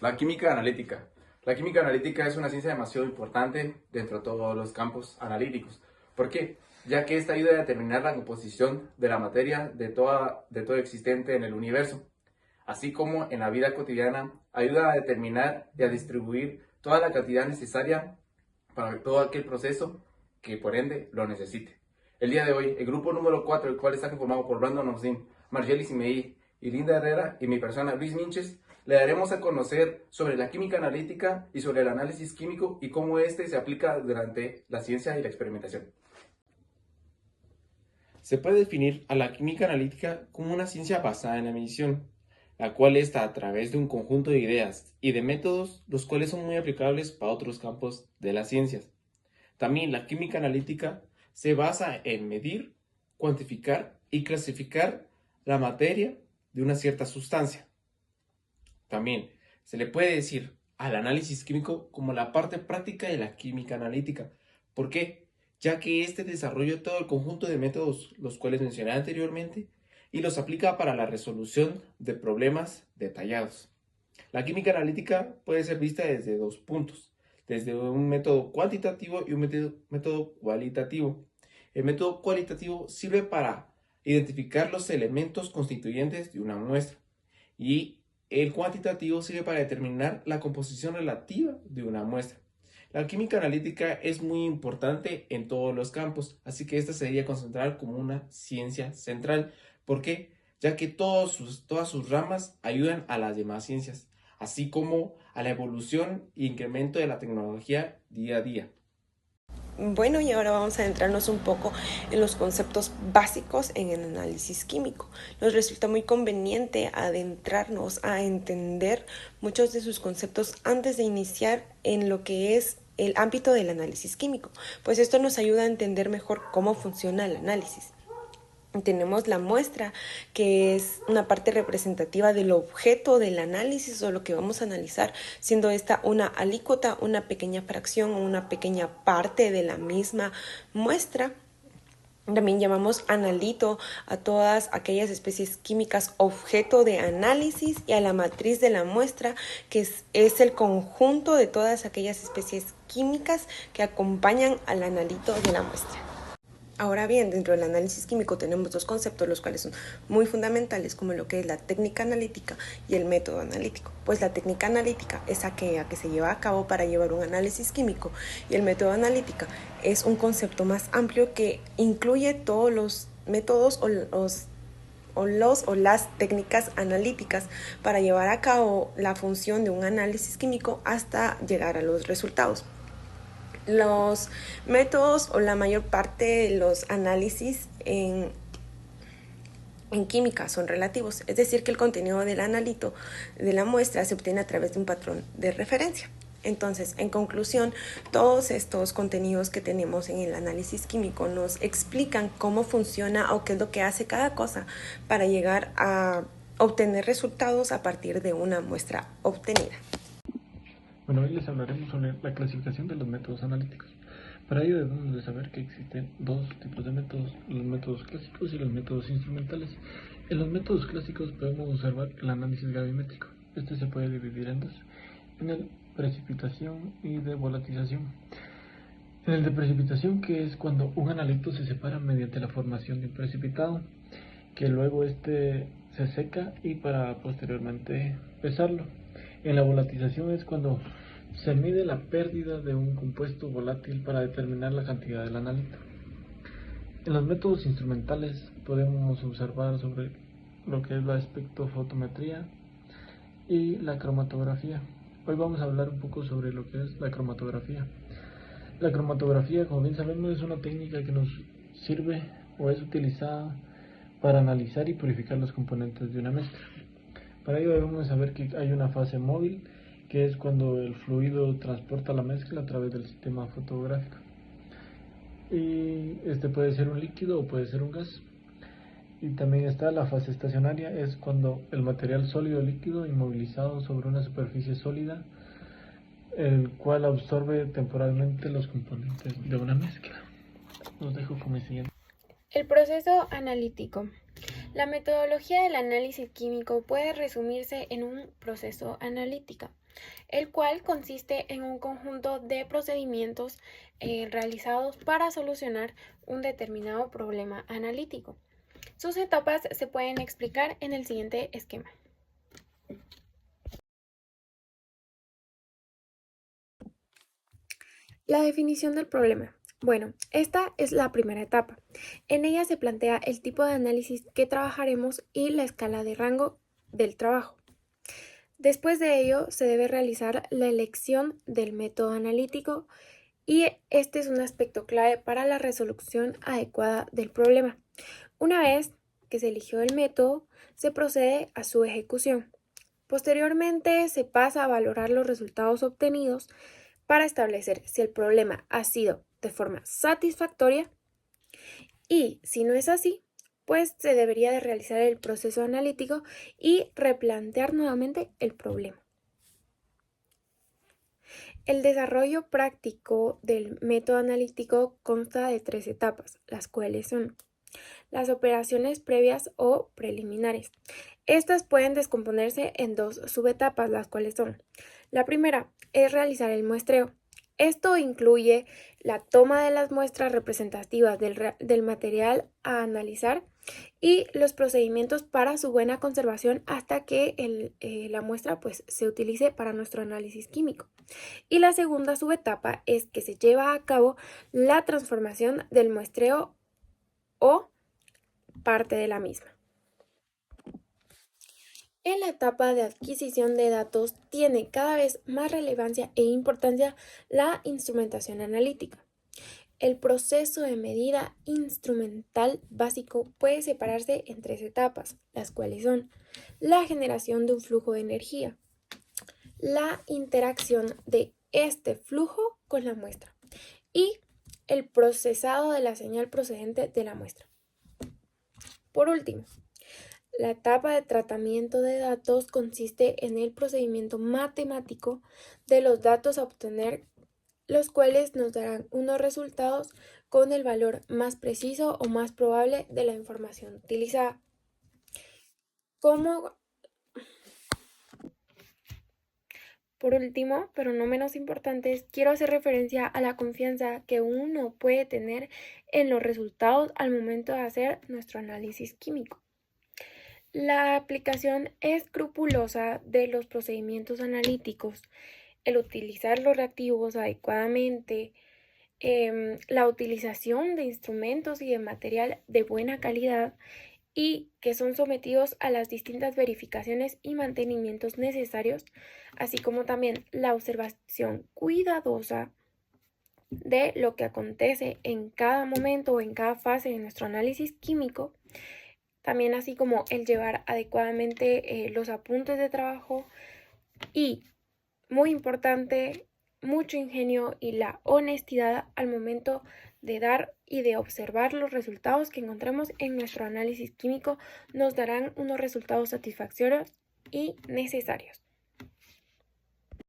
La química analítica. La química analítica es una ciencia demasiado importante dentro de todos los campos analíticos. ¿Por qué? Ya que esta ayuda a determinar la composición de la materia de todo existente en el universo, así como en la vida cotidiana, ayuda a determinar y a distribuir toda la cantidad necesaria para todo aquel proceso que por ende lo necesite. El día de hoy, el grupo número 4, el cual está conformado por Brandon Osin, Margelis Simei y Linda Herrera y mi persona Luis Minches, le daremos a conocer sobre la química analítica y sobre el análisis químico y cómo este se aplica durante la ciencia y la experimentación. Se puede definir a la química analítica como una ciencia basada en la medición, la cual está a través de un conjunto de ideas y de métodos, los cuales son muy aplicables para otros campos de las ciencias. También la química analítica se basa en medir, cuantificar y clasificar la materia de una cierta sustancia. También se le puede decir al análisis químico como la parte práctica de la química analítica. ¿Por qué? Ya que este desarrolla todo el conjunto de métodos los cuales mencioné anteriormente y los aplica para la resolución de problemas detallados. La química analítica puede ser vista desde dos puntos, desde un método cuantitativo y un método cualitativo. El método cualitativo sirve para identificar los elementos constituyentes de una muestra y el cuantitativo sirve para determinar la composición relativa de una muestra. La química analítica es muy importante en todos los campos, así que esta se debería concentrar como una ciencia central. ¿Por qué? Ya que todas sus ramas ayudan a las demás ciencias, así como a la evolución e incremento de la tecnología día a día. Bueno, y ahora vamos a adentrarnos un poco en los conceptos básicos en el análisis químico. Nos resulta muy conveniente adentrarnos a entender muchos de sus conceptos antes de iniciar en lo que es el ámbito del análisis químico, pues esto nos ayuda a entender mejor cómo funciona el análisis. Tenemos la muestra, que es una parte representativa del objeto del análisis o lo que vamos a analizar, siendo esta una alícuota, una pequeña fracción o una pequeña parte de la misma muestra. También llamamos analito a todas aquellas especies químicas objeto de análisis y a la matriz de la muestra, que es el conjunto de todas aquellas especies químicas que acompañan al analito de la muestra. Ahora bien, dentro del análisis químico tenemos dos conceptos, los cuales son muy fundamentales, como lo que es la técnica analítica y el método analítico. Pues la técnica analítica es aquella que se lleva a cabo para llevar un análisis químico, y el método analítica es un concepto más amplio que incluye todos los métodos o las técnicas analíticas para llevar a cabo la función de un análisis químico hasta llegar a los resultados. Los métodos o la mayor parte de los análisis en química son relativos, es decir, que el contenido del analito de la muestra se obtiene a través de un patrón de referencia. Entonces, en conclusión, todos estos contenidos que tenemos en el análisis químico nos explican cómo funciona o qué es lo que hace cada cosa para llegar a obtener resultados a partir de una muestra obtenida. Bueno, hoy les hablaremos sobre la clasificación de los métodos analíticos. Para ello debemos de saber que existen dos tipos de métodos, los métodos clásicos y los métodos instrumentales. En los métodos clásicos podemos observar el análisis gravimétrico. Este se puede dividir en dos, en el precipitación y de volatización. En el de precipitación, que es cuando un analito se separa mediante la formación de un precipitado, que luego este se seca y para posteriormente pesarlo. En la volatización es cuando se mide la pérdida de un compuesto volátil para determinar la cantidad del analito. En los métodos instrumentales podemos observar sobre lo que es la espectrofotometría y la cromatografía. Hoy vamos a hablar un poco sobre lo que es la cromatografía. La cromatografía, como bien sabemos, es una técnica que nos sirve o es utilizada para analizar y purificar los componentes de una mezcla. Para ello debemos saber que hay una fase móvil, que es cuando el fluido transporta la mezcla a través del sistema fotográfico. Y este puede ser un líquido o puede ser un gas. Y también está la fase estacionaria, es cuando el material sólido líquido inmovilizado sobre una superficie sólida, el cual absorbe temporalmente los componentes de una mezcla. Los dejo con el siguiente. El proceso analítico. La metodología del análisis químico puede resumirse en un proceso analítico, el cual consiste en un conjunto de procedimientos realizados para solucionar un determinado problema analítico. Sus etapas se pueden explicar en el siguiente esquema. La definición del problema. Bueno, esta es la primera etapa. En ella se plantea el tipo de análisis que trabajaremos y la escala de rango del trabajo. Después de ello, se debe realizar la elección del método analítico y este es un aspecto clave para la resolución adecuada del problema. Una vez que se eligió el método, se procede a su ejecución. Posteriormente, se pasa a valorar los resultados obtenidos para establecer si el problema ha sido de forma satisfactoria y si no es así, pues se debería de realizar el proceso analítico y replantear nuevamente el problema. El desarrollo práctico del método analítico consta de 3 etapas, las cuales son las operaciones previas o preliminares. Estas pueden descomponerse en 2 subetapas, las cuales son: la primera es realizar el muestreo. Esto incluye la toma de las muestras representativas del material a analizar y los procedimientos para su buena conservación hasta que la muestra pues, se utilice para nuestro análisis químico. Y la segunda subetapa es que se lleva a cabo la transformación del muestreo o parte de la misma. En la etapa de adquisición de datos tiene cada vez más relevancia e importancia la instrumentación analítica. El proceso de medida instrumental básico puede separarse en 3 etapas, las cuales son la generación de un flujo de energía, la interacción de este flujo con la muestra y el procesado de la señal procedente de la muestra. Por último, la etapa de tratamiento de datos consiste en el procedimiento matemático de los datos a obtener, los cuales nos darán unos resultados con el valor más preciso o más probable de la información utilizada. Por último, pero no menos importante, quiero hacer referencia a la confianza que uno puede tener en los resultados al momento de hacer nuestro análisis químico. La aplicación escrupulosa de los procedimientos analíticos, el utilizar los reactivos adecuadamente, la utilización de instrumentos y de material de buena calidad y que son sometidos a las distintas verificaciones y mantenimientos necesarios, así como también la observación cuidadosa de lo que acontece en cada momento o en cada fase de nuestro análisis químico, también así como el llevar adecuadamente los apuntes de trabajo y, muy importante, mucho ingenio y la honestidad al momento de dar y de observar los resultados que encontremos en nuestro análisis químico nos darán unos resultados satisfactorios y necesarios.